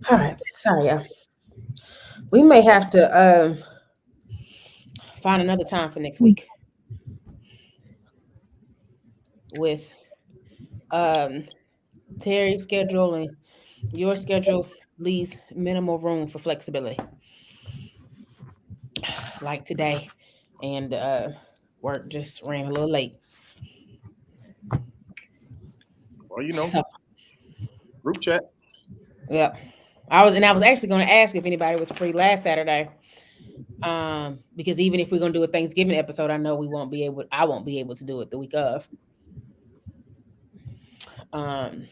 All right. Sorry, y'all. We may have to find another time for next week with Terry's schedule and your schedule leaves minimal room for flexibility. Like today, and work just ran a little late. Well, So group chat. yeah, I was actually going to ask if anybody was free last Saturday. Because even if we're gonna do a Thanksgiving episode, I know I won't be able to do it the week of. Um,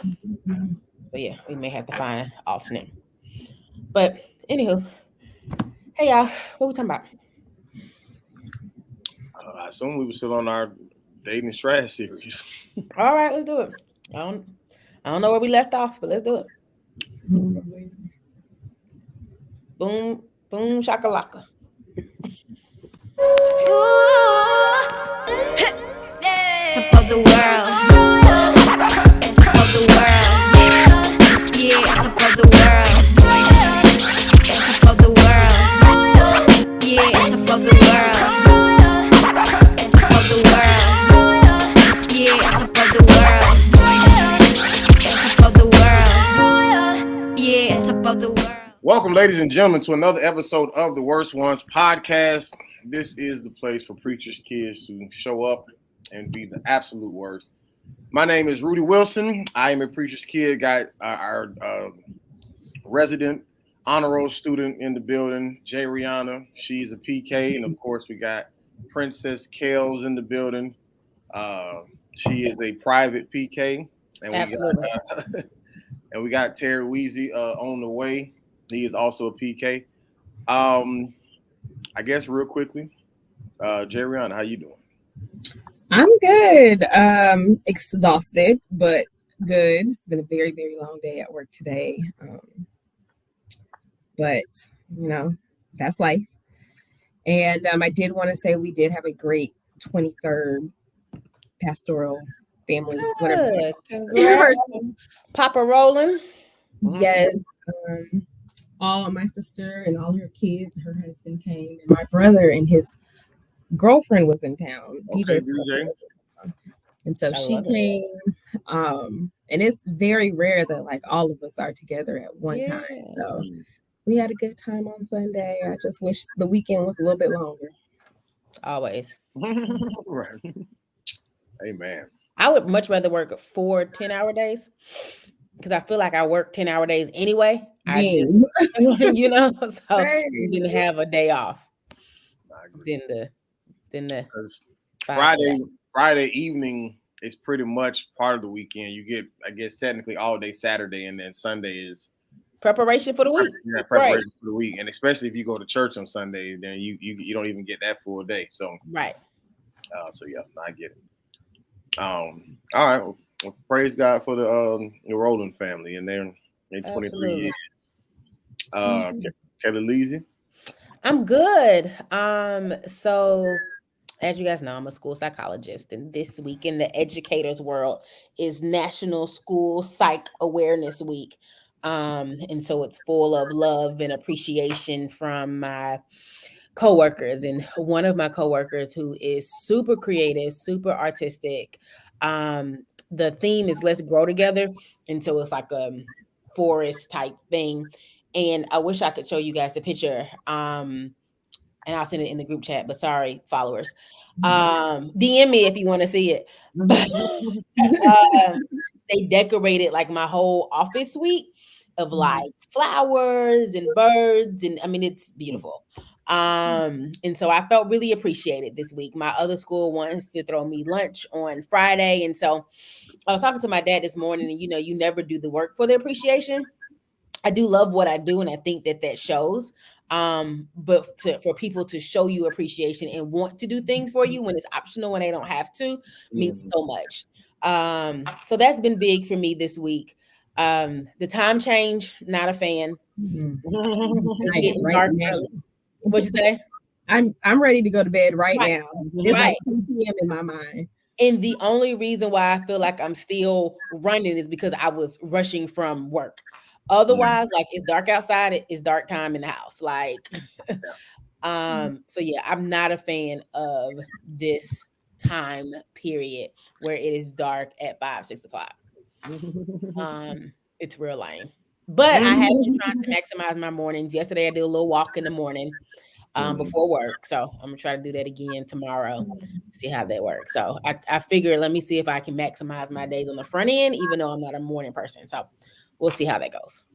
but yeah, we may have to find an alternate. But anywho, hey y'all, what we talking about? I assume we were still on our dating trash series. All right, let's do it. I don't know where we left off, but let's do it. Boom, boom, shakalaka. Top of the world. Top of the world. Yeah, top of the world. Top of the world. Yeah, top of the world. Top of the world. Yeah, top of the world. Top of the world. Yeah, top of the world. Welcome, ladies and gentlemen, to another episode of the Worst Ones Podcast. This is the place for preachers' kids to show up and be the absolute worst. My name is Rudy Wilson. I am a preacher's kid. Got our resident honor roll student in the building, Jay Rihanna. She's a PK, and of course, we got Princess Kales in the building. She is a private PK, and we got Terry Weezy on the way. He is also a PK. I guess real quickly, Jay Rihanna, how you doing? I'm good. Exhausted, but good. It's been a very, very long day at work today. But that's life. And I did want to say we did have a great 23rd pastoral family. Whatever. Congrats, Papa Rowland. Yes. All my sister and all her kids, her husband came, and my brother and his girlfriend was in town. Okay, DJ. And so she came. And it's very rare that like all of us are together at one time. So we had a good time on Sunday. I just wish the weekend was a little bit longer. Always. Right. Amen. I would much rather work 4 10-hour days because I feel like I work 10-hour days anyway. I just, so you didn't have a day off. I agree. Then the Friday evening is pretty much part of the weekend. You get, I guess, technically all day Saturday, and then Sunday is preparation for the week. Yeah, preparation for the week, and especially if you go to church on Sunday, then you don't even get that full day. So right. So yeah, I get it. All right. Well, praise God for the Rowland family and their 23 years. Kellie Leasy. I'm good. So as you guys know, I'm a school psychologist, and this week in the educators world is National School Psych Awareness Week. And so it's full of love and appreciation from my coworkers, and one of my coworkers who is super creative, super artistic. The theme is let's grow together. And so it's like a forest type thing. And I wish I could show you guys the picture. And I'll send it in the group chat, but sorry, followers. DM me if you want to see it. They decorated like my whole office suite of like flowers and birds. And I mean, it's beautiful. And so I felt really appreciated this week. My other school wants to throw me lunch on Friday. And so I was talking to my dad this morning, and you never do the work for the appreciation. I do love what I do, and I think that shows. But for people to show you appreciation and want to do things for you when it's optional, when they don't have to, means so much. So that's been big for me this week. The time change, not a fan. Right now. What'd you say? I'm ready to go to bed right now. It's like 10 p.m. in my mind. And the only reason why I feel like I'm still running is because I was rushing from work. Otherwise, like it's dark outside, it's dark time in the house. Like, so yeah, I'm not a fan of this time period where it is dark at 5, 6 o'clock. It's real lame. But I have been trying to maximize my mornings. Yesterday I did a little walk in the morning before work. So I'm gonna try to do that again tomorrow. See how that works. So I figure let me see if I can maximize my days on the front end, even though I'm not a morning person. So we'll see how that goes.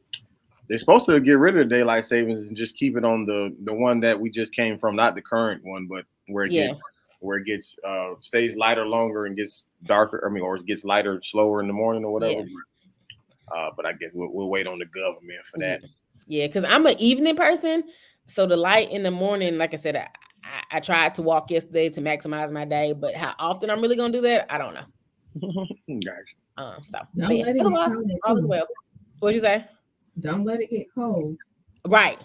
They're supposed to get rid of the daylight savings and just keep it on the one that we just came from, not the current one, but where it gets stays lighter longer and gets darker. I mean, or it gets lighter slower in the morning or whatever. But I guess we'll wait on the government for that. Yeah, because I'm an evening person, so the light in the morning, like I said, I tried to walk yesterday to maximize my day, but how often I'm really gonna do that, I don't know. Gotcha. So otherwise, all is well. What'd you say? Don't let it get cold. Right.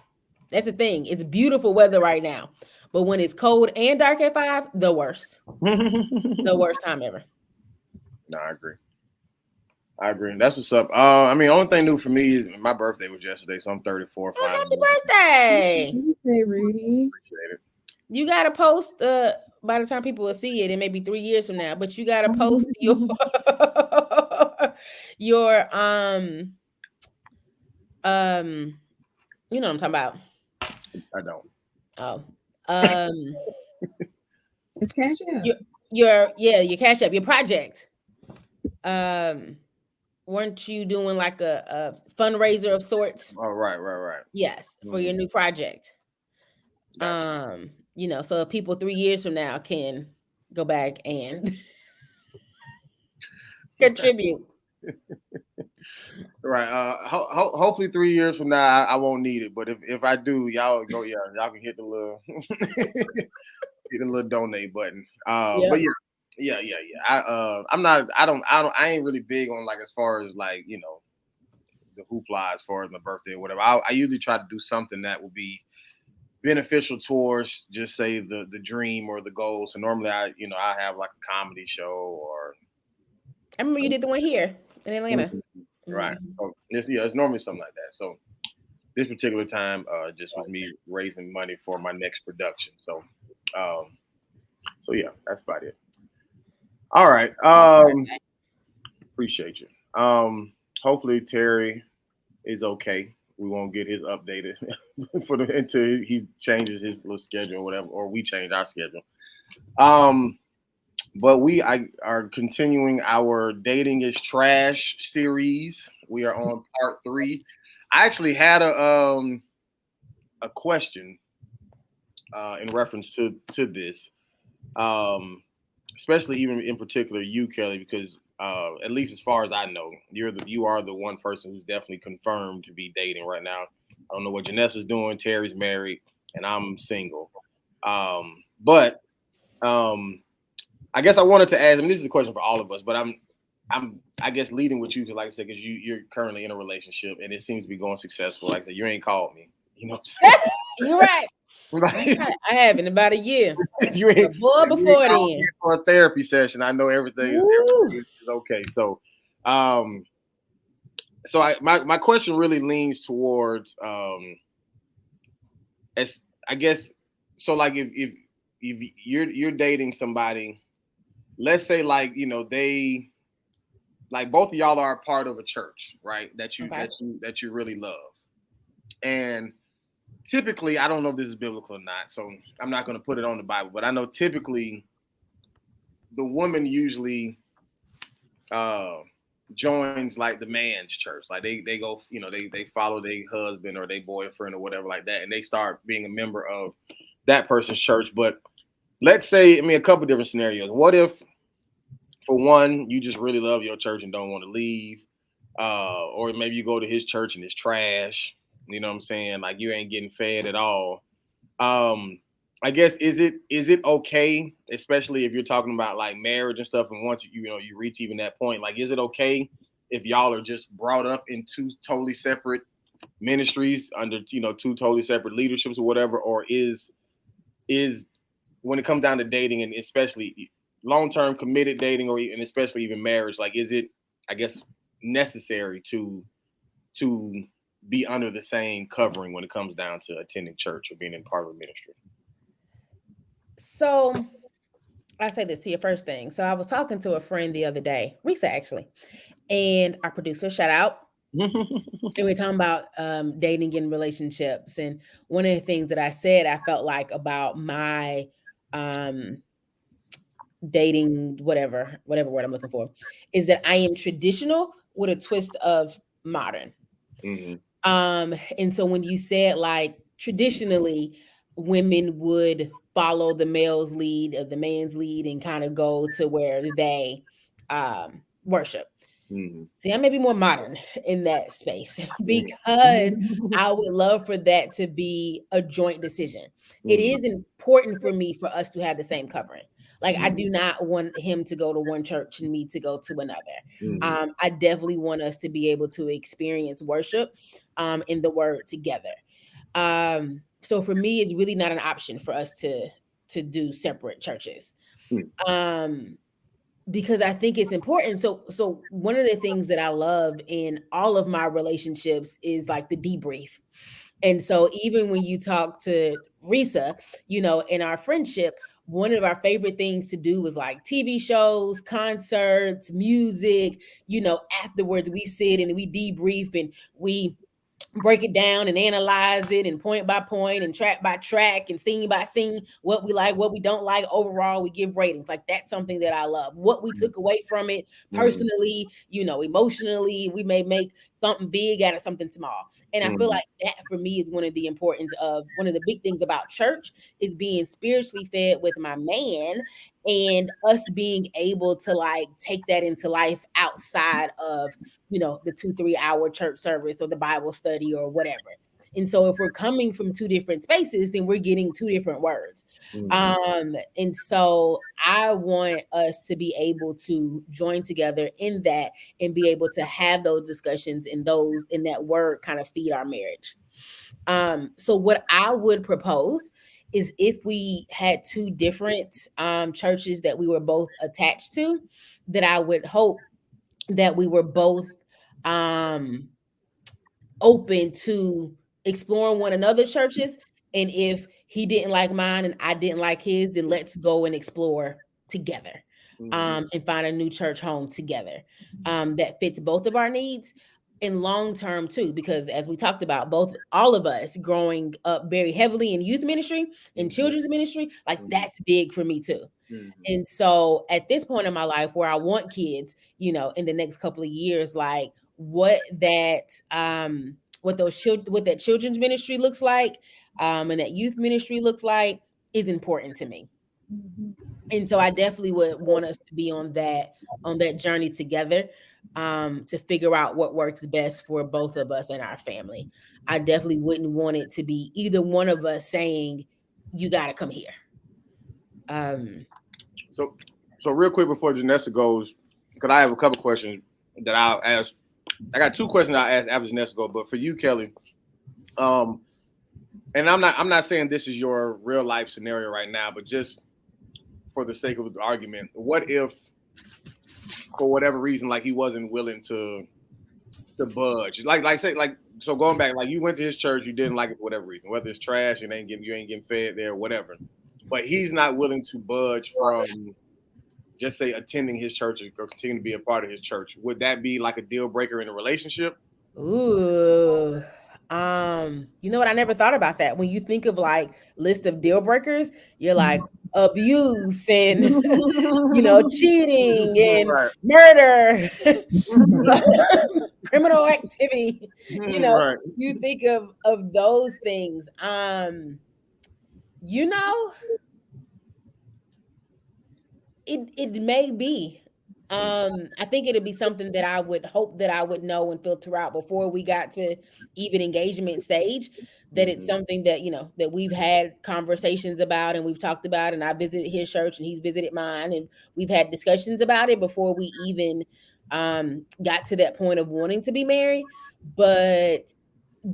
That's the thing. It's beautiful weather right now. But when it's cold and dark at 5, the worst. The worst time ever. No, I agree. That's what's up. I mean, only thing new for me is my birthday was yesterday, so I'm 34. Oh, happy birthday. Hey, Rudy. Appreciate it. You got to post, by the time people will see it, it may be 3 years from now, but you got to post your, your, you know what I'm talking about. I don't. Oh, it's Cash App. Your Cash App, your project. Weren't you doing like a fundraiser of sorts? Oh, right. Yes, for your new project. Gotcha. You know, so people 3 years from now can go back and contribute. Right. Hopefully 3 years from now I won't need it, but if I do, y'all go. Yeah, y'all can hit the little hit the little donate button. But yeah. I ain't really big on like as far as like you know the hoopla as far as my birthday or whatever. I usually try to do something that will be beneficial towards just say the dream or the goal. So normally I have like a comedy show or I remember you did the one here in Atlanta. Right. So it's normally something like that. So this particular time just was me raising money for my next production. So yeah, that's about it. All right. Appreciate you. Hopefully Terry is okay. We won't get his updated until he changes his little schedule or whatever, or we change our schedule. But we are continuing our Dating is Trash series. We are on part 3. I actually had a question in reference to this, especially even in particular you, Kellie, because at least as far as I know, you are the one person who's definitely confirmed to be dating right now. I don't know what Janessa's doing. Terry's married, and I'm single. But I guess I wanted to ask. I mean, this is a question for all of us, but I guess leading with you because, like I said, because you're currently in a relationship and it seems to be going successful. Like I said, you ain't called me. You know. You're right. Right. I have in about a year. You ain't before then for a therapy session. I know everything is okay. So, my question really leans towards as I guess so. Like if you're dating somebody, let's say like they like both of y'all are a part of a church, right? That you really love, and typically, I don't know if this is biblical or not, so I'm not going to put it on the Bible, but I know typically the woman usually joins like the man's church. Like they go, they follow their husband or their boyfriend or whatever like that, and they start being a member of that person's church. But let's say, a couple different scenarios. What if, for one, you just really love your church and don't want to leave, or maybe you go to his church and it's trash. You know what I'm saying? Like you ain't getting fed at all. I guess is it okay, especially if you're talking about like marriage and stuff, and once you reach even that point, like is it okay if y'all are just brought up in two totally separate ministries under two totally separate leaderships or whatever, or is when it comes down to dating and especially long-term committed dating and especially even marriage, like is it, I guess, necessary to be under the same covering when it comes down to attending church or being in part of a ministry? So I say this to your first thing. So I was talking to a friend the other day, Risa actually, and our producer, shout out. And we're talking about dating and relationships. And one of the things that I said I felt like about my um, dating, whatever word I'm looking for, is that I am traditional with a twist of modern. Mm-hmm. And so when you said like traditionally women would follow the male's lead or the man's lead and kind of go to where they worship. Mm-hmm. See, I may be more modern in that space because Mm-hmm. I would love for that to be a joint decision. It Mm-hmm. is important for me for us to have the same covering. Like, I Mm-hmm. do not want him to go to one church and me to go to another. Mm-hmm. I definitely want us to be able to experience worship in the word together. So for me, it's really not an option for us to do separate churches. Um, because I think it's important. So one of the things that I love in all of my relationships is like the debrief. And so even when you talk to Risa, in our friendship, one of our favorite things to do was like TV shows, concerts, music. Afterwards we sit and we debrief and we break it down and analyze it and point by point and track by track and scene by scene, what we like, what we don't like. Overall, we give ratings. Like, that's something that I love. What we took away from it Mm-hmm. personally, emotionally, we may make something big out of something small. And I feel Mm-hmm. like that for me is one of the big things about church is being spiritually fed with my man and us being able to like take that into life outside of the 2-3 hour church service or the Bible study or whatever. And so if we're coming from two different spaces, then we're getting two different words. Mm-hmm. And so I want us to be able to join together in that and be able to have those discussions and those in that word kind of feed our marriage. So what I would propose is if we had two different churches that we were both attached to, that I would hope that we were both um open to exploring one another's churches. And if he didn't like mine and I didn't like his, then let's go and explore together, Mm-hmm. and find a new church home together that fits both of our needs in long term too. Because as we talked about, all of us growing up very heavily in youth ministry and Mm-hmm. children's ministry, like Mm-hmm. that's big for me too. Mm-hmm. And so at this point in my life where I want kids, in the next couple of years, like what that children's ministry looks like, and that youth ministry looks like is important to me. And so I definitely would want us to be on that journey together, to figure out what works best for both of us and our family. I definitely wouldn't want it to be either one of us saying, you got to come here. Um, So, so real quick before Janessa goes, because I have a couple questions that I'll ask. I got two questions I'll ask after Janessa goes, but for you, Kellie, um, and I'm not saying this is your real life scenario right now, but just for the sake of the argument, what if for whatever reason, like he wasn't willing to budge, so going back, like you went to his church, you didn't like it for whatever reason, whether it's trash, you ain't getting fed there, whatever, but he's not willing to budge from just say attending his church or continue to be a part of his church. Would that be like a deal breaker in a relationship? Ooh. You know what? I never thought about that. When you think of like list of deal breakers, you're like abuse and cheating and Right. murder, criminal activity. Right. You think of those things. You know, it may be. I think it'd be something that I would hope that I would know and filter out before we got to even engagement stage. That it's Mm-hmm. something that that we've had conversations about and we've talked about, and I visited his church and he's visited mine, and we've had discussions about it before we even got to that point of wanting to be married. But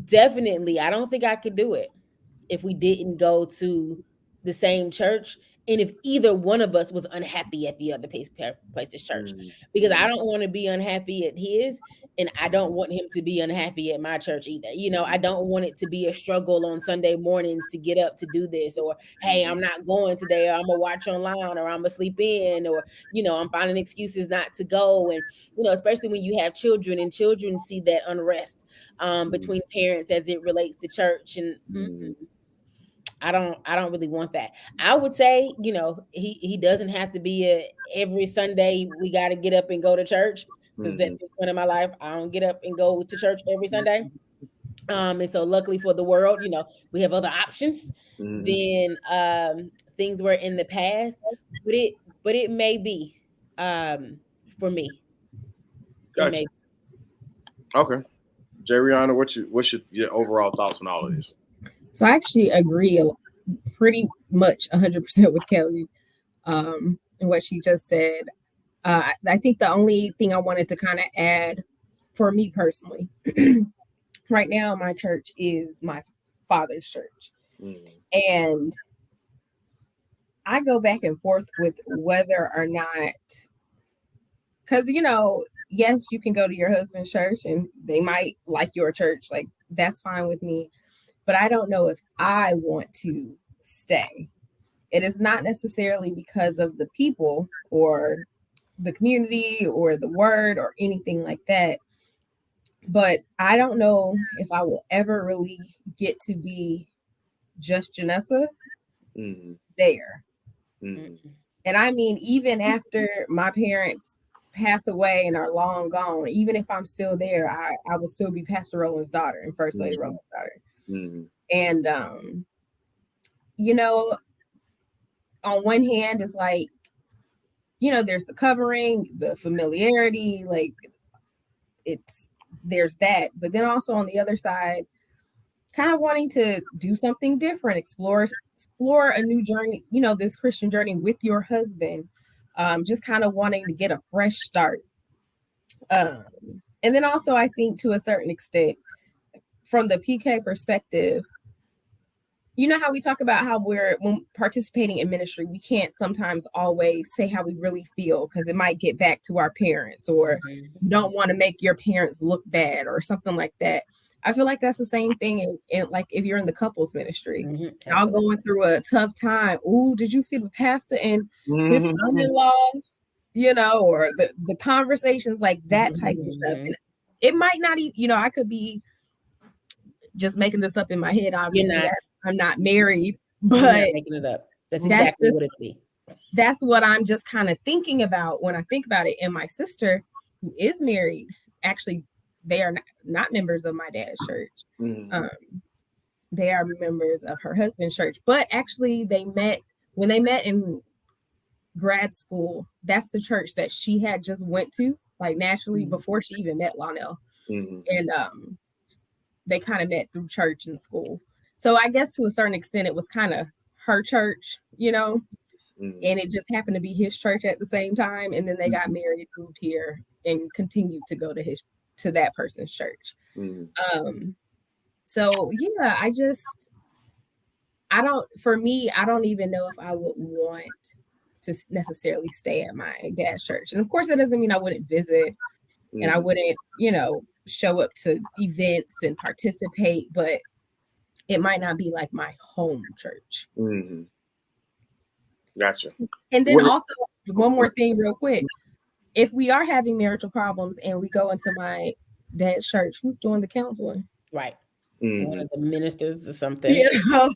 definitely, I don't think I could do it if we didn't go to the same church and if either one of us was unhappy at the other place's church, because I Mm-hmm. don't want to be unhappy at his And I don't want him to be unhappy at my church either. I don't want it to be a struggle on Sunday mornings to get up to do this, or hey, I'm not going today, or I'm gonna watch online, or I'm gonna sleep in, or I'm finding excuses not to go. And especially when you have children, and children see that unrest between parents as it relates to church. And I don't really want that. I would say, he doesn't have to be every Sunday we got to get up and go to church, because at this point in my life, I don't get up and go to church every Sunday. And so luckily for the world, we have other options than things were in the past. But it may be for me. It Gotcha. may. Okay. Jariana, what's your overall thoughts on all of this? So I actually agree pretty much 100% with Kellie and what she just said. I think the only thing I wanted to kind of add for me personally, right now my church is my father's church. And I go back and forth with whether or not, because, yes, you can go to your husband's church and they might like your church. Like, that's fine with me. But I don't know if I want to stay. It is not necessarily because of the people or the community or the word or anything like that. But I don't know if I will ever really get to be just Janessa there. And I mean, even after my parents pass away and are long gone, even if I'm still there, I will still be Pastor Rowland's daughter and First Lady Rowland's daughter. And, on one hand, it's like, there's the covering, the familiarity, like there's that. But then also on the other side, kind of wanting to do something different, explore a new journey, this Christian journey with your husband, just kind of wanting to get a fresh start. And then also, I think to a certain extent, from the PK perspective, how we talk about how when participating in ministry, we can't sometimes always say how we really feel because it might get back to our parents, or you don't want to make your parents look bad or something like that. I feel like that's the same thing in like if you're in the couples ministry, y'all going through a tough time. Ooh, did you see the pastor and his son-in-law? Or the conversations like that type of stuff. And it might not even, I could be just making this up in my head. Obviously, I'm not married, but you're not making it up. That's exactly what it'd be. That's what I'm just kind of thinking about when I think about it. And my sister, who is married, actually, they are not members of my dad's church. They are members of her husband's church. But actually, when they met in grad school. That's the church that she had just went to, like nationally, before she even met Lionel. And they kind of met through church and school. So I guess to a certain extent, it was kind of her church, and it just happened to be his church at the same time. And then they got married, moved here, and continued to go to that person's church. So yeah, I don't even know if I would want to necessarily stay at my dad's church. And of course, that doesn't mean I wouldn't visit and I wouldn't, show up to events and participate, but it might not be like my home church. Gotcha. And then also, one more thing real quick. If we are having marital problems and we go into my dad's church, who's doing the counseling? Right. One of the ministers or something. So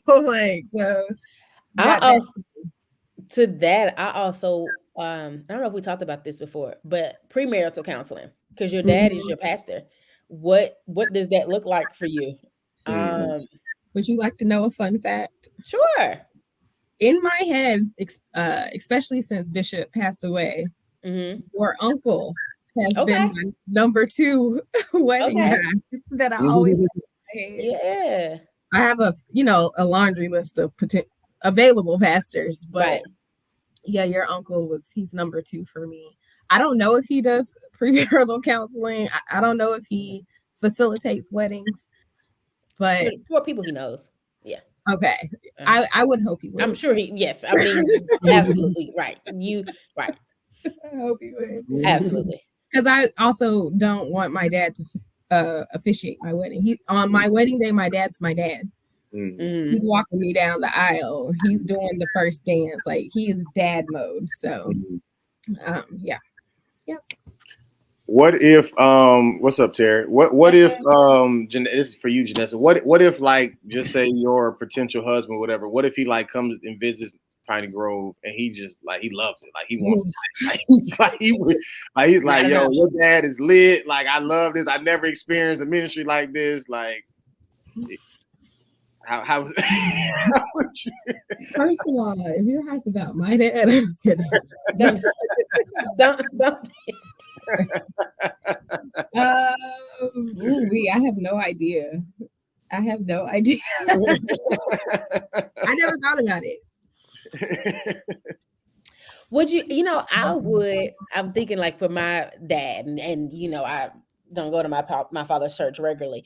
to that, I also I don't know if we talked about this before, but premarital counseling, because your dad is your pastor. What does that look like for you? Would you like to know a fun fact? Sure. In my head, especially since Bishop passed away, your uncle has been my number 2 wedding guy that I always have in my head. Yeah. I have a laundry list of available pastors, but yeah, your uncle he's number 2 for me. I don't know if he does premarital counseling. I don't know if he facilitates weddings, but for people he knows. Yeah. Okay. I would hope he would. I'm sure yes. I mean, absolutely right. I hope he would. Absolutely. because I also don't want my dad to officiate my wedding. On my wedding day, my dad's my dad. Mm-hmm. He's walking me down the aisle. He's doing the first dance. Like, he is dad mode. So, yeah. Yep. What if what's up, Terry? What if this is for you, Janessa. What if, like, just say your potential husband, whatever, what if he like comes and visits Piney Grove and he just like he loves it, like he wants to say, he's like, yo, your dad is lit, like I love this, I never experienced a ministry like this, like how would you? First of all, if you're hyped about my dad, I'm just kidding. Don't. I have no idea. I never thought about it. Would you, I'm thinking like for my dad and I don't go to my father's church regularly.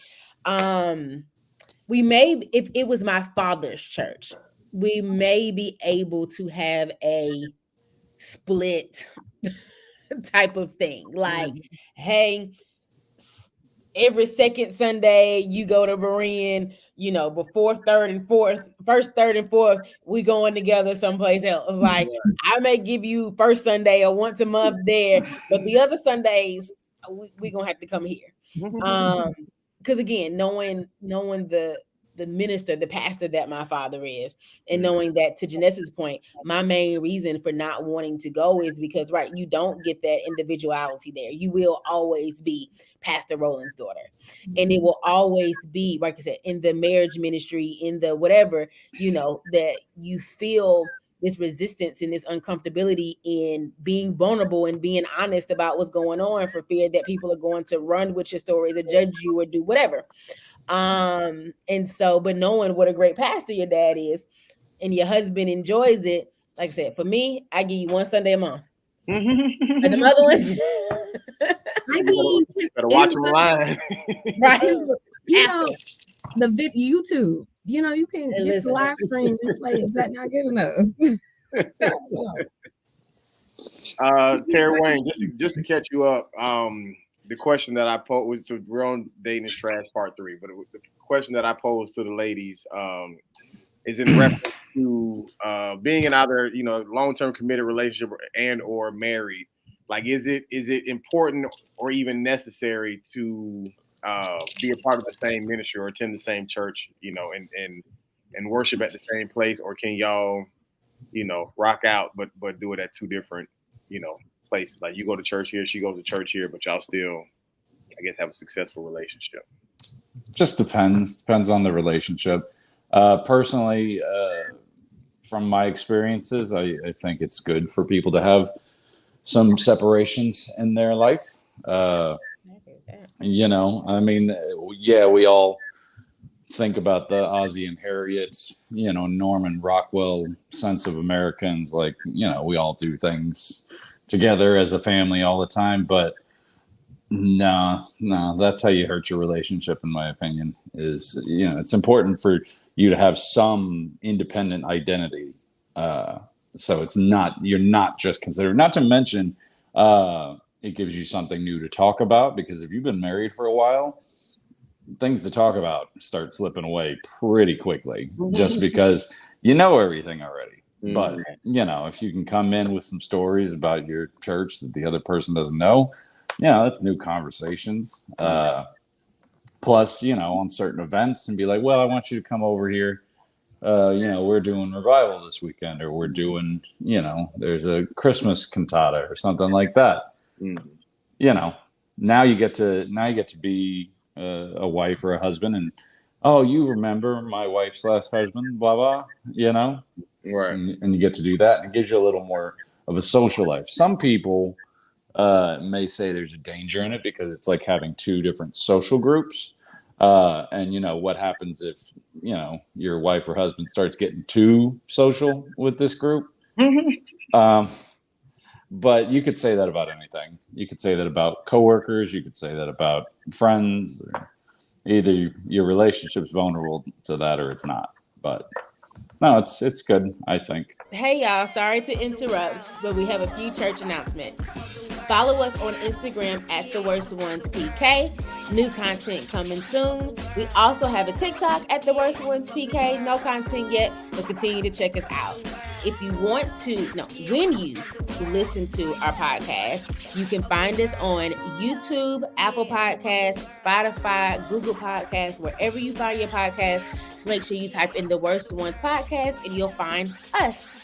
We may, if it was my father's church, we may be able to have a split type of thing. Like, hey, every second Sunday you go to Berean, before first, third, and fourth, we going together someplace else. Like, I may give you first Sunday or once a month there, but the other Sundays we gonna have to come here. Because again, knowing the minister, the pastor that my father is, and knowing that, to Janessa's point, my main reason for not wanting to go is because, right, you don't get that individuality there. You will always be Pastor Rowland's daughter. And it will always be, like I said, in the marriage ministry, in the whatever, that you feel this resistance and this uncomfortability in being vulnerable and being honest about what's going on, for fear that people are going to run with your stories or judge you or do whatever. And so, but knowing what a great pastor your dad is and your husband enjoys it, like I said, for me, I give you one Sunday a month. And the other ones, I mean, better watch them line. Right? The YouTube, you can get the live stream replay. Is that not good enough? Terry Wayne, just to catch you up, the question that I posed, so we're on Dating is Trash Part 3, but the question that I posed to the ladies is in reference to being in either long-term committed relationship and or married. Like, is it important or even necessary to be a part of the same ministry or attend the same church, and worship at the same place, or can y'all, rock out but do it at two different, places? Like, you go to church here, she goes to church here, but y'all still, I guess, have a successful relationship. Just depends on the relationship. Personally, from my experiences, I think it's good for people to have some separations in their life. I mean, we all think about the Ozzie and Harriet, Norman Rockwell sense of Americans. Like, we all do things together as a family all the time, but no, that's how you hurt your relationship, in my opinion. Is, it's important for you to have some independent identity. So you're not just considered, not to mention, it gives you something new to talk about, because if you've been married for a while, things to talk about start slipping away pretty quickly, just because everything already. But, if you can come in with some stories about your church that the other person doesn't know, that's new conversations. Plus, on certain events, and be like, well, I want you to come over here. We're doing revival this weekend, or we're doing, there's a Christmas cantata or something like that. Now you get to be a wife or a husband, and, oh, you remember my wife's last husband, blah, blah, Right. And you get to do that, and it gives you a little more of a social life. Some people may say there's a danger in it, because it's like having two different social groups. And what happens if, your wife or husband starts getting too social with this group? But you could say that about anything. You could say that about coworkers. You could say that about friends. Either your relationship's vulnerable to that, or it's not. But no, it's good, I think. Hey, y'all, sorry to interrupt, but we have a few church announcements. Follow us on Instagram at TheWorstOnesPK. New content coming soon. We also have a TikTok at TheWorstOnesPK. No content yet, but continue to check us out. If you want to, when you listen to our podcast, you can find us on YouTube, Apple Podcasts, Spotify, Google Podcasts, wherever you find your podcast. Just make sure you type in The Worst Ones Podcast and you'll find us.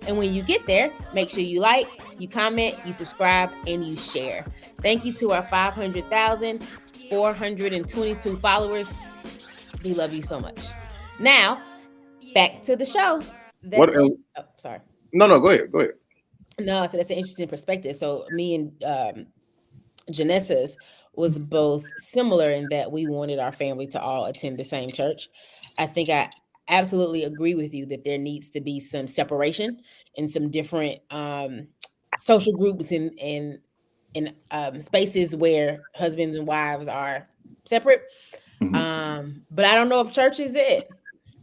And when you get there, make sure you like, you comment, you subscribe, and you share. Thank you to our 500,422 followers. We love you so much. Now, back to the show. Sorry. No, go ahead. No, so that's an interesting perspective. So me and Janessa's was both similar in that we wanted our family to all attend the same church. I think I absolutely agree with you that there needs to be some separation in some different social groups and spaces where husbands and wives are separate. Mm-hmm. But I don't know if church is it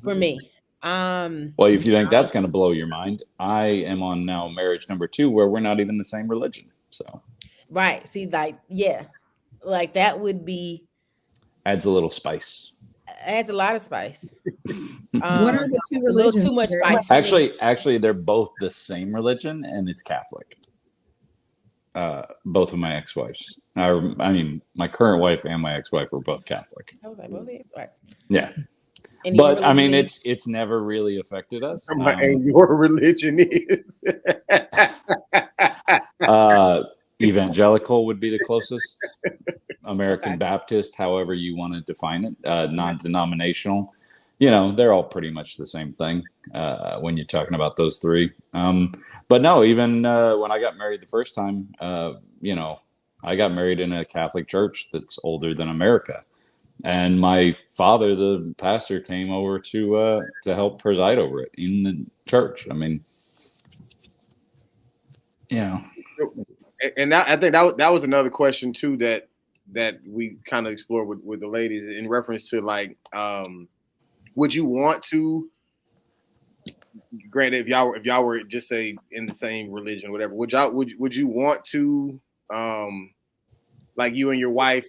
for me. Well, if you think that's going to blow your mind, I am on now marriage number 2 where we're not even the same religion. So, right. See, like that would be adds a little spice. Adds a lot of spice. What are the two religions? A little too much spice. Actually, they're both the same religion, and it's Catholic. Both of my ex-wives. I mean, my current wife and my ex-wife were both Catholic. I was like, both of you? Right. Yeah. But I mean, it's never really affected us. And your religion is evangelical would be the closest. American Baptist, however you want to define it, non-denominational. They're all pretty much the same thing when you're talking about those three. But no, even when I got married the first time, I got married in a Catholic church that's older than America. And my father, the pastor, came over to help preside over it in the church. I mean, And I think that was another question too that we kind of explored with the ladies in reference to like, would you want to? Granted, if y'all were just say in the same religion, whatever, would you want to, like you and your wife,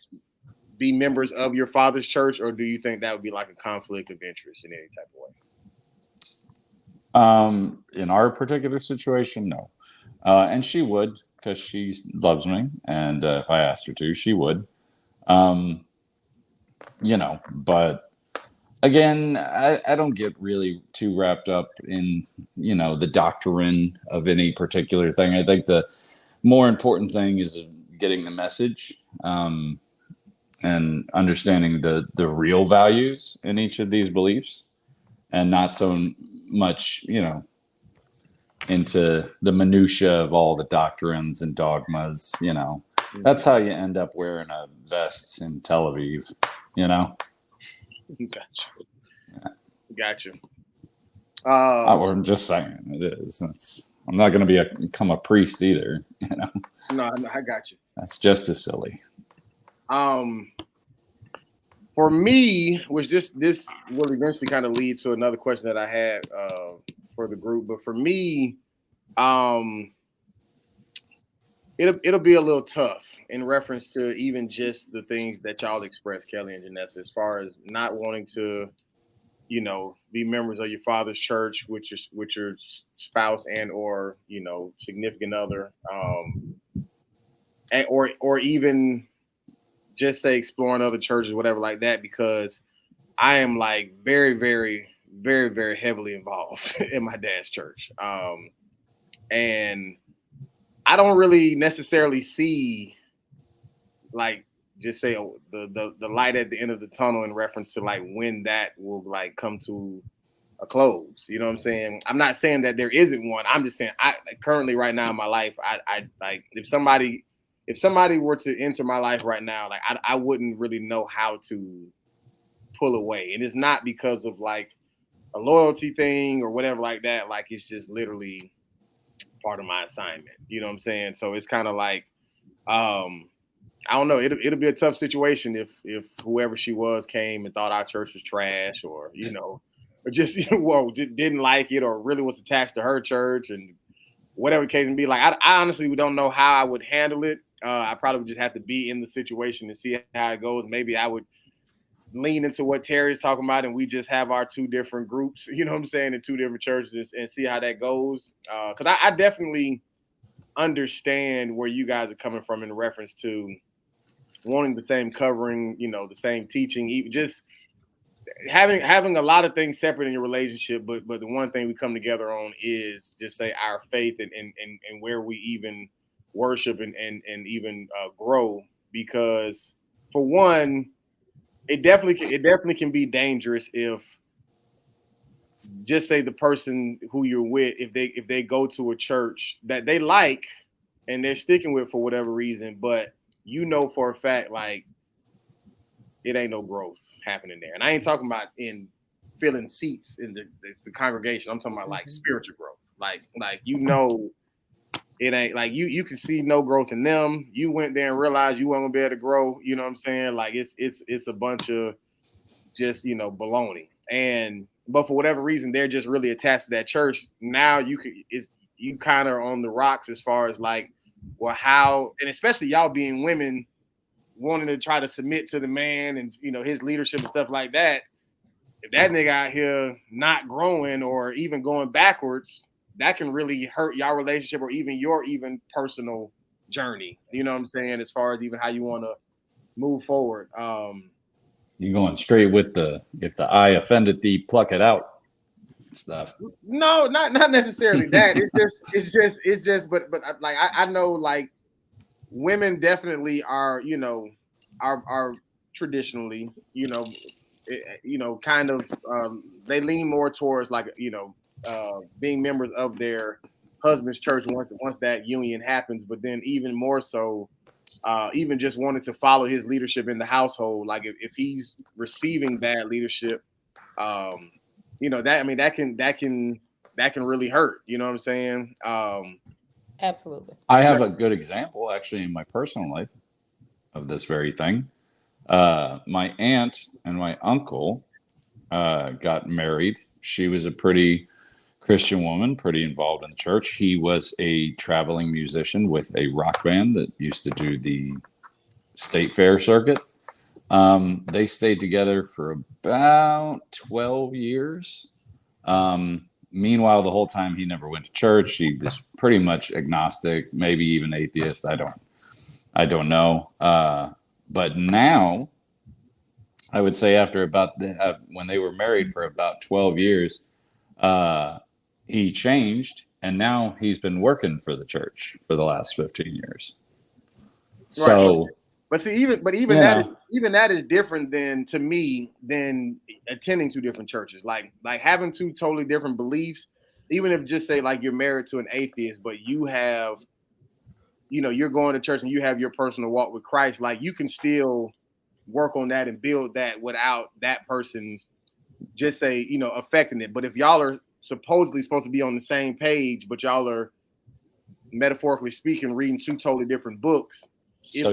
be members of your father's church, or do you think that would be like a conflict of interest in any type of way? In our particular situation, no. And she would, because she loves me, and if I asked her to, she would. But again, I don't get really too wrapped up in, the doctrine of any particular thing. I think the more important thing is getting the message. And understanding the real values in each of these beliefs, and not so much, into the minutia of all the doctrines and dogmas. That's how you end up wearing a vest in Tel Aviv. Gotcha. I'm just saying it is. I'm not going to become a priest either. No, I got you. That's just as silly. For me, which this will eventually kind of lead to another question that I had for the group, but for me, it'll be a little tough in reference to even just the things that y'all expressed, Kellie and Janessa, as far as not wanting to, be members of your father's church, with your spouse and or significant other, or even just say exploring other churches, whatever like that, because I am like very, very, very, very heavily involved in my dad's church. And I don't really necessarily see like just say the light at the end of the tunnel in reference to like when that will like come to a close. You know what I'm saying? I'm not saying that there isn't one. I'm just saying currently right now in my life, I like if somebody were to enter my life right now, like I wouldn't really know how to pull away. And it's not because of like a loyalty thing or whatever like that. Like it's just literally part of my assignment. You know what I'm saying? So it's kind of like, I don't know. It'll be a tough situation if whoever she was came and thought our church was trash, or or just didn't like it, or really was attached to her church, and whatever the case may be. Like I honestly don't know how I would handle it. I probably would just have to be in the situation and see how it goes. Maybe I would lean into what Terry's talking about, and we just have our two different groups, you know what I'm saying, in two different churches, and see how that goes. Because I definitely understand where you guys are coming from in reference to wanting the same covering, you know, the same teaching, even just having a lot of things separate in your relationship, but the one thing we come together on is just say our faith and where we even worship and even grow. Because for one, it definitely can be dangerous if, just say, the person who you're with, if they go to a church that they like and they're sticking with for whatever reason, but you know for a fact like it ain't no growth happening there. And I ain't talking about in filling seats in the congregation. I'm talking about like spiritual growth. Like you know, it ain't like you can see no growth in them. You went there and realized you weren't gonna be able to grow. You know what I'm saying? Like it's a bunch of just, you know, baloney. And but for whatever reason, they're just really attached to that church. Now you kind of on the rocks as far as like, well, how, and especially y'all being women wanting to try to submit to the man and, you know, his leadership and stuff like that. If that nigga out here not growing or even going backwards, that can really hurt y'all relationship or even your even personal journey. You know what I'm saying? As far as even how you want to move forward. You're going straight with the if the eye offended thee, pluck it out stuff. No, not necessarily that. It's just. But like I know like women definitely are, you know, are traditionally, you know, kind of they lean more towards like, you know, being members of their husband's church once that union happens. But then even more so, even just wanted to follow his leadership in the household. Like if he's receiving bad leadership, you know, that, I mean, that can really hurt. You know what I'm saying? Absolutely. I have a good example actually in my personal life of this very thing. My aunt and my uncle got married. She was a pretty Christian woman, pretty involved in the church. He was a traveling musician with a rock band that used to do the state fair circuit. They stayed together for about 12 years. Meanwhile, the whole time he never went to church. He was pretty much agnostic, maybe even atheist. I don't know. But now, I would say after about when they were married for about 12 years, he changed, and now he's been working for the church for the last 15 years. So, right. But see, even that is different than, to me, than attending two different churches. Like having two totally different beliefs. Even if, just say, like, you're married to an atheist, but you have, you know, you're going to church and you have your personal walk with Christ. Like, you can still work on that and build that without that person's, just say, you know, affecting it. But if y'all are supposedly supposed to be on the same page, but y'all are, metaphorically speaking, reading two totally different books. So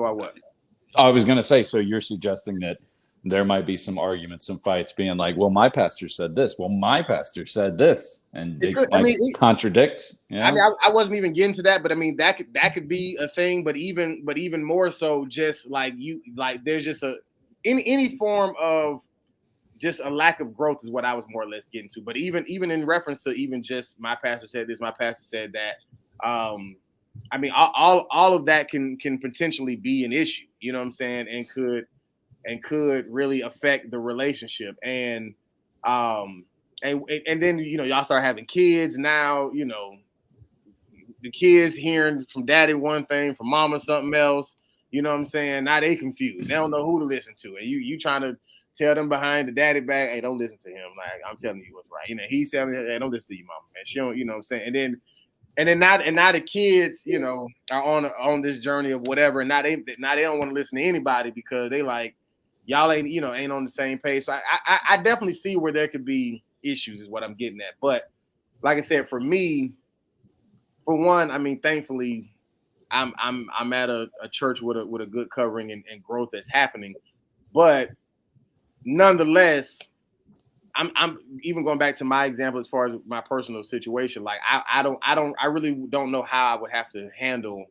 I what? I was going to say, so you're suggesting that there might be some arguments, some fights being like, well, my pastor said this. Well, my pastor said this. And they contradict. You know? I mean, I wasn't even getting to that, but I mean, that could be a thing, but even more so, just like there's just any form of just a lack of growth is what I was more or less getting to. But even in reference to even just my pastor said this, my pastor said that, I mean, all of that can potentially be an issue, you know what I'm saying, and could really affect the relationship. And then, you know, y'all start having kids now, you know, the kids hearing from daddy one thing, from mama something else, you know what I'm saying? Now they confused. They don't know who to listen to. And you trying to tell them behind the daddy back, hey, don't listen to him. Like, I'm telling you what's right. You know, he's telling you, hey, don't listen to your mama, man. She don't, you know what I'm saying? And then now the kids, you know, are on this journey of whatever, and now they don't want to listen to anybody because they like, y'all ain't on the same page. So I definitely see where there could be issues, is what I'm getting at. But like I said, for me, for one, I mean, thankfully, I'm at a church with a good covering and growth that's happening. But nonetheless, I'm even going back to my example as far as my personal situation. Like I really don't know how I would have to handle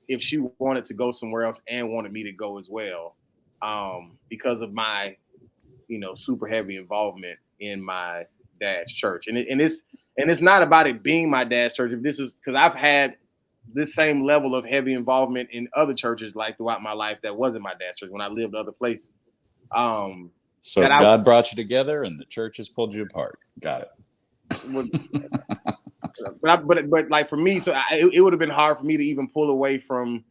if she wanted to go somewhere else and wanted me to go as well, because of my super heavy involvement in my dad's church, and it's not about it being my dad's church. If this is because I've had this same level of heavy involvement in other churches like throughout my life that wasn't my dad's church when I lived other places. Um, So that I God brought you together, and the church has pulled you apart. Got it. would, but like for me, it would have been hard for me to even pull away from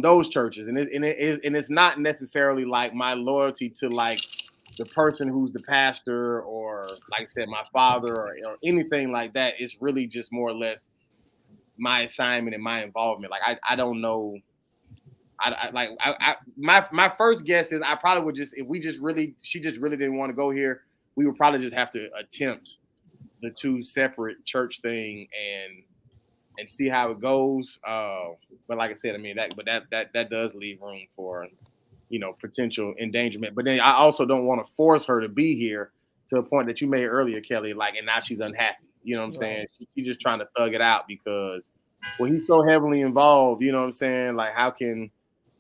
those churches, and it's not necessarily like my loyalty to like the person who's the pastor or like I said, my father or anything like that. It's really just more or less my assignment and my involvement. Like I don't know. My first guess is I probably would just if we just really she just really didn't want to go here, we would probably just have to attempt the two separate church thing and see how it goes. But like I said, I mean that does leave room for potential endangerment. But then I also don't want to force her to be here to a point that you made earlier, Kelly. Like, and now she's unhappy. You know what I'm saying? She's just trying to thug it out because he's so heavily involved. You know what I'm saying? Like, how can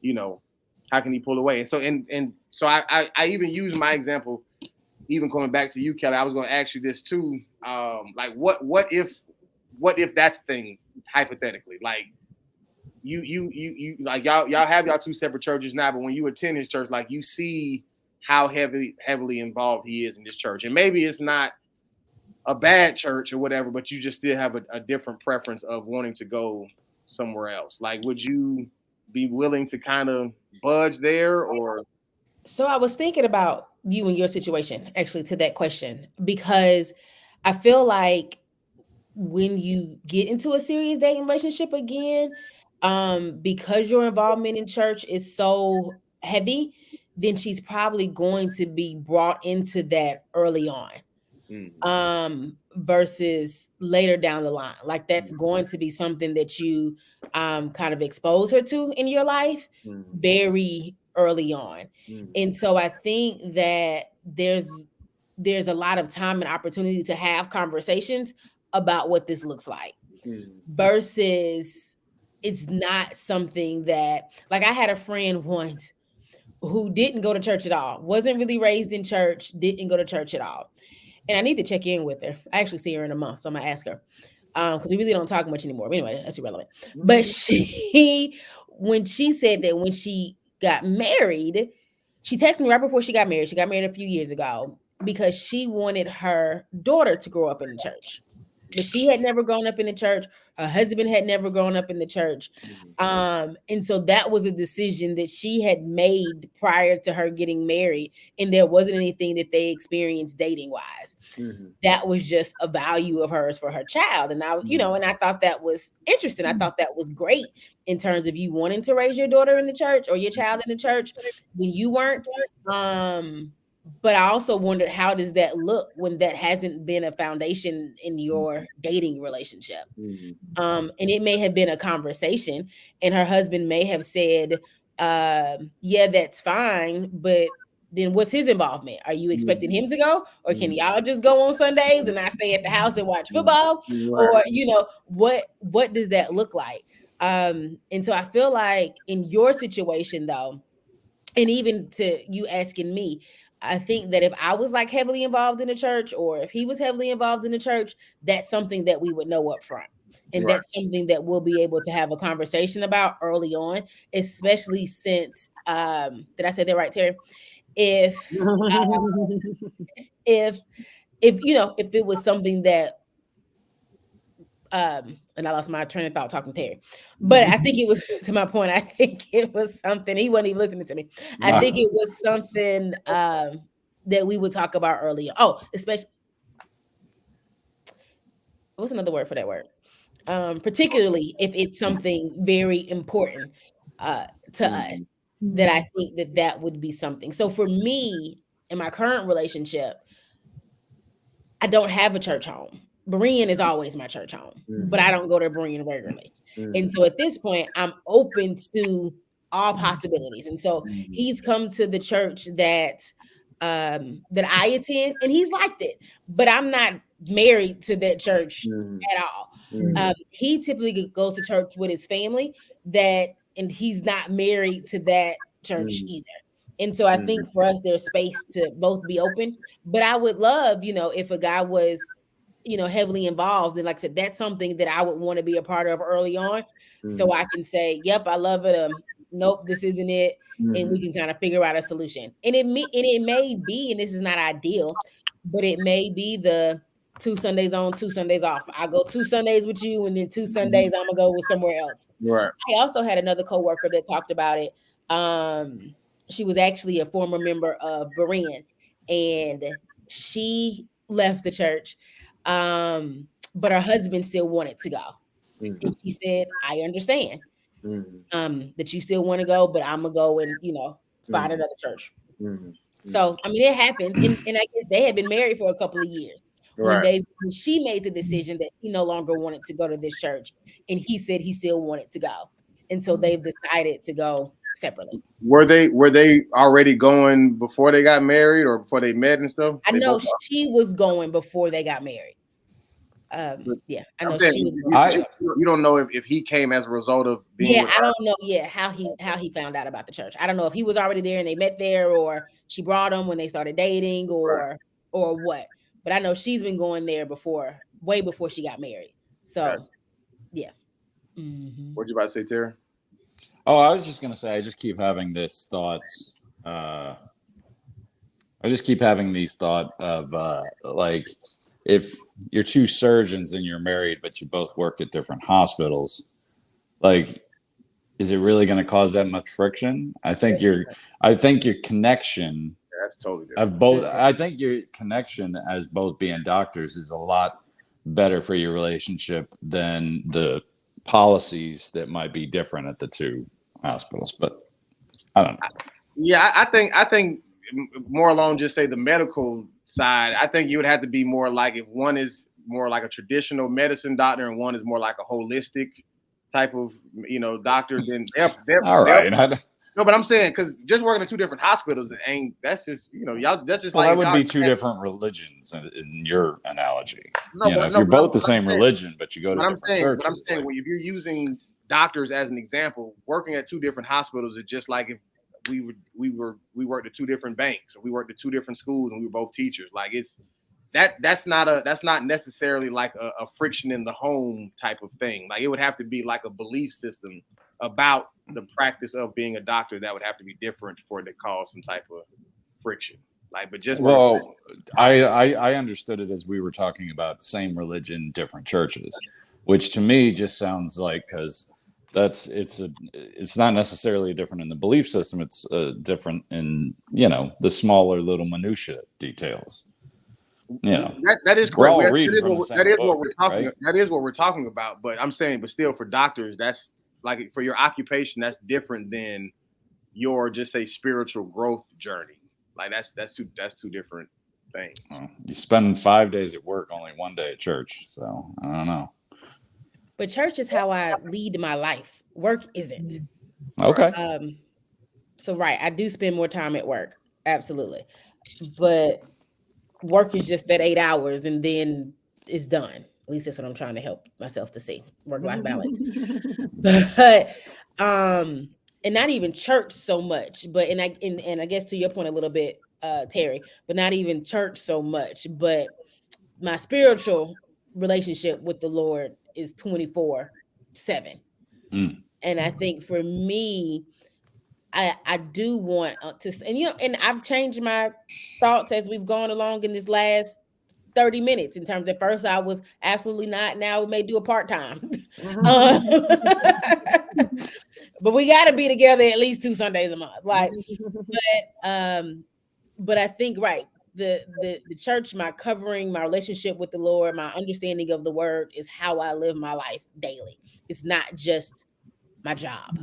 he pull away? And so I even use my example. Even coming back to you, Kelly, I was going to ask you this too. Like, what if that's the thing hypothetically? Like, you like y'all have y'all two separate churches now, but when you attend his church, like you see how heavily involved he is in this church, and maybe it's not a bad church or whatever, but you just still have a different preference of wanting to go somewhere else. Like, would you be willing to kind of budge there, or? So I was thinking about you and your situation actually to that question because I feel like when you get into a serious dating relationship again, because your involvement in church is so heavy, then she's probably going to be brought into that early on. Versus later down the line. Like that's going to be something that you kind of expose her to in your life very early on. And so I think that there's a lot of time and opportunity to have conversations about what this looks like versus it's not something that like I had a friend once who didn't go to church at all, wasn't really raised in church, didn't go to church at all. And I need to check in with her. I actually see her in a month, so I'm gonna ask her because we really don't talk much anymore. But anyway, that's irrelevant. But when she said that when she got married, she texted me right before she got married. She got married a few years ago because she wanted her daughter to grow up in the church. But she had never grown up in the church. Her husband had never grown up in the church. And so that was a decision that she had made prior to her getting married. And there wasn't anything that they experienced dating wise. That was just a value of hers for her child. And and I thought that was interesting. I thought that was great in terms of you wanting to raise your daughter in the church or your child in the church when you weren't. But I also wondered, how does that look when that hasn't been a foundation in your dating relationship? And it may have been a conversation, and her husband may have said, yeah, that's fine, but then what's his involvement? Are you expecting him to go? Or can y'all just go on Sundays and I stay at the house and watch football? Or, what does that look like? And so I feel like in your situation, though, and even to you asking me, I think that if I was like heavily involved in the church or if he was heavily involved in the church, that's something that we would know up front. And that's something that we'll be able to have a conversation about early on, especially since, did I say that right, Terry? If if it was something that and I lost my train of thought talking to Terry. But I think it was to my point. I think it was something he wasn't even listening to me. I think it was something that we would talk about earlier. Oh, especially what's another word for that word? Particularly if it's something very important to us, that I think that would be something. So for me, in my current relationship, I don't have a church home. Berean is always my church home, but I don't go to Berean regularly. And so at this point, I'm open to all possibilities. And so he's come to the church that that I attend, and he's liked it. But I'm not married to that church at all. He typically goes to church with his family, and he's not married to that church either. And so I think for us, there's space to both be open. But I would love, if a guy was, heavily involved, and like I said, that's something that I would want to be a part of early on, so I can say, "Yep, I love it." Nope, this isn't it, and we can kind of figure out a solution. And it may be, and this is not ideal, but it may be the 2 Sundays on, 2 Sundays off. I go 2 Sundays with you, and then 2 Sundays I'm gonna go with somewhere else. Right. I also had another coworker that talked about it. She was actually a former member of Berean, and she left the church, but her husband still wanted to go. And she said, "I understand that you still want to go, but I'm gonna go and find another church." So I mean, it happens, and I guess they had been married for a couple of years when she made the decision that he no longer wanted to go to this church, and he said he still wanted to go, and so they've decided to go separately. Were they already going before they got married or before they met and stuff? I know she was going before they got married. Yeah, I know she was. You don't know if he came as a result of being. Yeah, I don't know. Yeah, how he found out about the church. I don't know if he was already there and they met there, or she brought him when they started dating, or what. But I know she's been going there way before she got married. So, yeah. What you about to say, Terry? Oh, I was just gonna say, I just keep having this thoughts. I just keep having these thought of like, if you're two surgeons and you're married, but you both work at different hospitals, like, is it really going to cause that much friction? I think your connection that's totally different. of both. I think your connection as both being doctors is a lot better for your relationship than the policies that might be different at the two hospitals. But I don't know. Yeah, I think more along just say the medical side. I think you would have to be more like, if one is more like a traditional medicine doctor and one is more like a holistic type of doctor, then they're all right. No, but I'm saying, because just working in two different hospitals that's just y'all, that's just like that would be two different religions in your analogy. If you're both the same religion, but you go to different churches. But I'm saying, if you're using doctors as an example, working at two different hospitals is just like if we worked at two different banks, or we worked at two different schools and we were both teachers. Like, it's that's not necessarily like a friction in the home type of thing. Like, it would have to be like a belief system about the practice of being a doctor that would have to be different for it to cause some type of friction. Like, but just I understood it as we were talking about same religion, different churches, which to me just sounds like, because it's not necessarily different in the belief system. It's different in the smaller little minutia details. That is correct. That is what we're talking about. But I'm saying, but still, for doctors, that's like, for your occupation, that's different than your, just say, spiritual growth journey. Like, that's two different things. You spend 5 days at work, only 1 day at church. So I don't know. But church is how I lead my life. Work isn't. Okay. So right, I do spend more time at work. Absolutely. But work is just that 8 hours and then it's done. At least that's what I'm trying to help myself to see. Work-life balance. But and not even church so much, but and I guess to your point a little bit, Terry, but not even church so much, but my spiritual relationship with the Lord is 24/7. And I think for me, I do want to, and I've changed my thoughts as we've gone along in this last 30 minutes, in terms of, at first I was absolutely not. Now we may do a part-time. But we got to be together at least 2 Sundays a month. Like, but I think, right, the church, my covering, my relationship with the Lord, my understanding of the word is how I live my life daily. It's not just my job.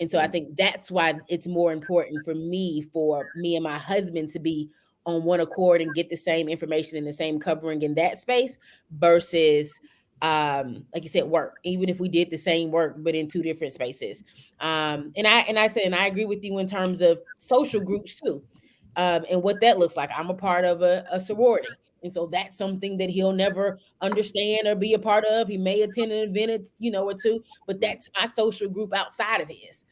And so I think that's why it's more important for me and my husband to be on one accord and get the same information and the same covering in that space versus, like you said, work, even if we did the same work, but in two different spaces. And I agree with you in terms of social groups too. And what that looks like. I'm a part of a sorority. And so that's something that he'll never understand or be a part of. He may attend an event, or two, but that's my social group outside of his.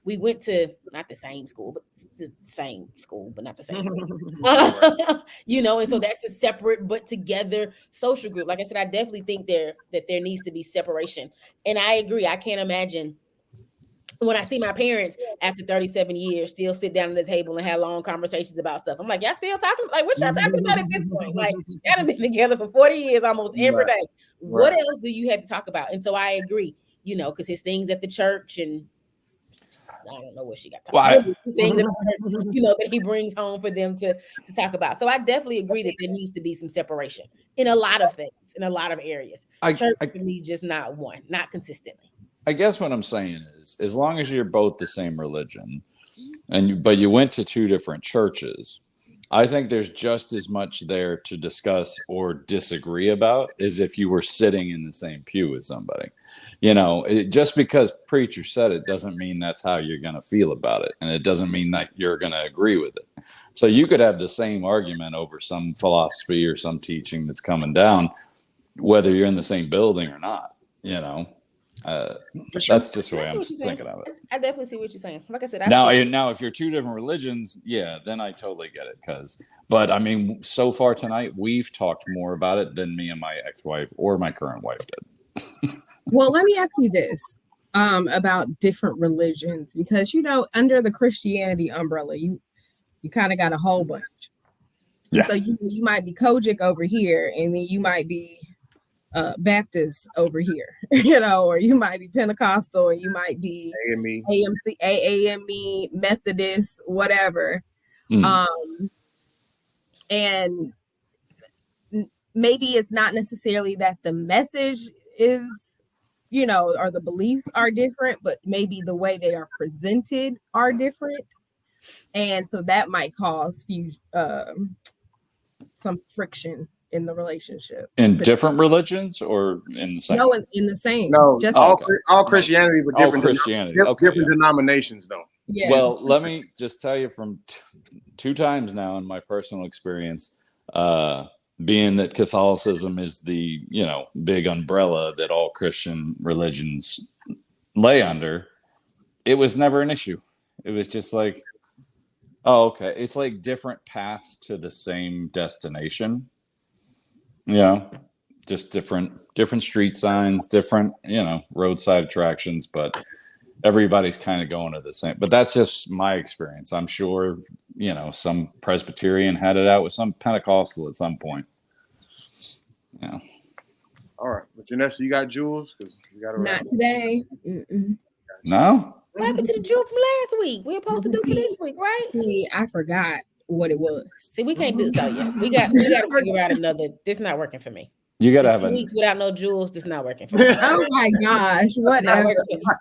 We went to not the same school, but the same school, but not the same school. And so that's a separate but together social group. Like I said, I definitely think there needs to be separation. And I agree. I can't imagine when I see my parents after 37 years still sit down at the table and have long conversations about stuff. I'm like, y'all still talking? Like, what y'all talking about at this point? Like, y'all have been together for 40 years almost every day. What else do you have to talk about? And so I agree, because his things at the church, and I don't know what she got to talk about. His things at the church, that he brings home for them to talk about. So I definitely agree that there needs to be some separation in a lot of things, in a lot of areas. Church for me, just not one, not consistently. I guess what I'm saying is, as long as you're both the same religion, but you went to two different churches, I think there's just as much there to discuss or disagree about as if you were sitting in the same pew with somebody. Just because preacher said it doesn't mean that's how you're going to feel about it, and it doesn't mean that you're going to agree with it. So you could have the same argument over some philosophy or some teaching that's coming down, whether you're in the same building or not. That's just the way I'm thinking of it. I definitely see what you're saying. Like I said, now if you're two different religions, then I totally get it. But I mean, so far tonight, we've talked more about it than me and my ex-wife or my current wife did. Well, let me ask you this about different religions, because under the Christianity umbrella, you kind of got a whole bunch. Yeah. So you might be Kojic over here, and then you might be Baptist over here, or you might be Pentecostal, or you might be AMC, AAME, Methodist, whatever. And maybe it's not necessarily that the message is, or the beliefs are different, but maybe the way they are presented are different. And so that might cause some friction in the relationship. In different religions or in the same? No, in the same. No, just all Christianity, but different, Christianity. Different denominations, though. Yeah. Well, let me just tell you from two times now in my personal experience, being that Catholicism is the, big umbrella that all Christian religions lay under, it was never an issue. It was just like, oh, okay. It's like different paths to the same destination. Just different street signs, different, roadside attractions, but everybody's kind of going to the same. But that's just my experience. I'm sure, some Presbyterian had it out with some Pentecostal at some point. Yeah. All right. But Janessa, you got jewels? Not today. No? What happened to the jewel from last week? We were supposed to do for this week, right? See, I forgot what it was. See, we can't do so yet. We got to figure out another. This not working for me. You gotta have 2 weeks without no jewels. This not working for me. Oh my gosh! Whatever.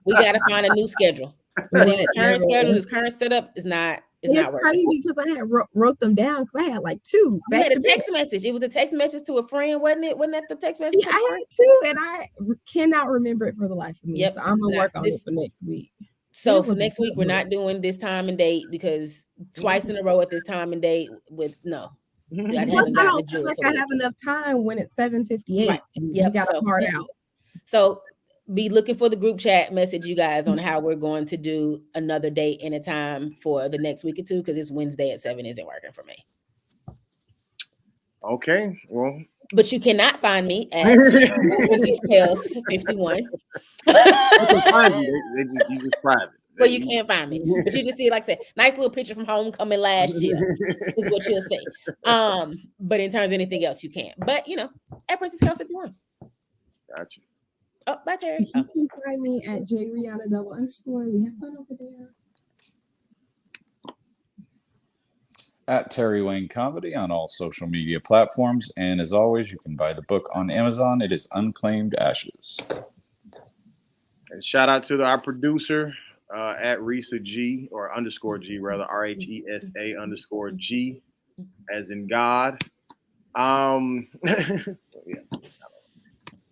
We got to find a new schedule. This current schedule, this current setup is not. It's crazy because I had wrote them down because I had like two. You had a text message. It was a text message to a friend, wasn't it? Wasn't that the text message? Yeah, I had two, and I cannot remember it for the life of me. Yep. So I'm gonna work on it for next week. So for next week, we're not doing this time and date because twice in a row at this time and date with no. Plus, I don't feel like I have enough time when it's 7:58. Right. You got to part out. So be looking for the group chat message, you guys, on how we're going to do another date and a time for the next week or two, because it's Wednesday at 7 isn't working for me. Okay, well. But you cannot find me at Tales 51. You can find me. You just private. But you can't find me. But you just see, like I said, nice little picture from homecoming last year is what you'll see. But in terms of anything else, you can't. But at Princess Tales 51. Gotcha. Oh, bye, Terry. You can find me at JRihanna _. We have fun over there. At Terry Wayne Comedy on all social media platforms. And as always, you can buy the book on Amazon. It is Unclaimed Ashes. And shout out to our producer at Risa G, or _G rather, RHESA _G, as in God.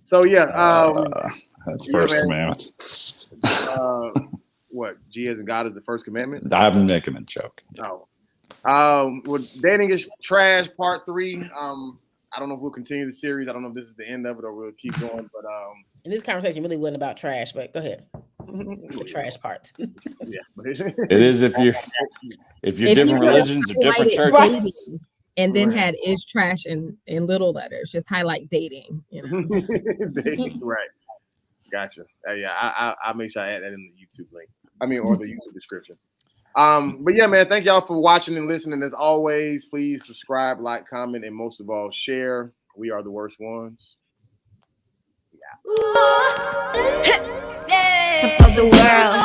So that's first commandment. What? G as in God is the first commandment? I'm making a joke. Oh. With Dating is Trash Part 3. I don't know if we'll continue the series. I don't know if this is the end of it or we'll keep going. But and this conversation really wasn't about trash, but go ahead. The trash part. Yeah, it is if you're different religions or different churches. Dating, and then had is trash in little letters. Just highlight dating. You know. Dating, right. Gotcha. Yeah, I'll make sure I add that in the YouTube link. Or the YouTube description. But yeah, man, thank y'all for watching and listening. As always, please subscribe, like, comment, and most of all, share. We are the worst ones. Top of the world.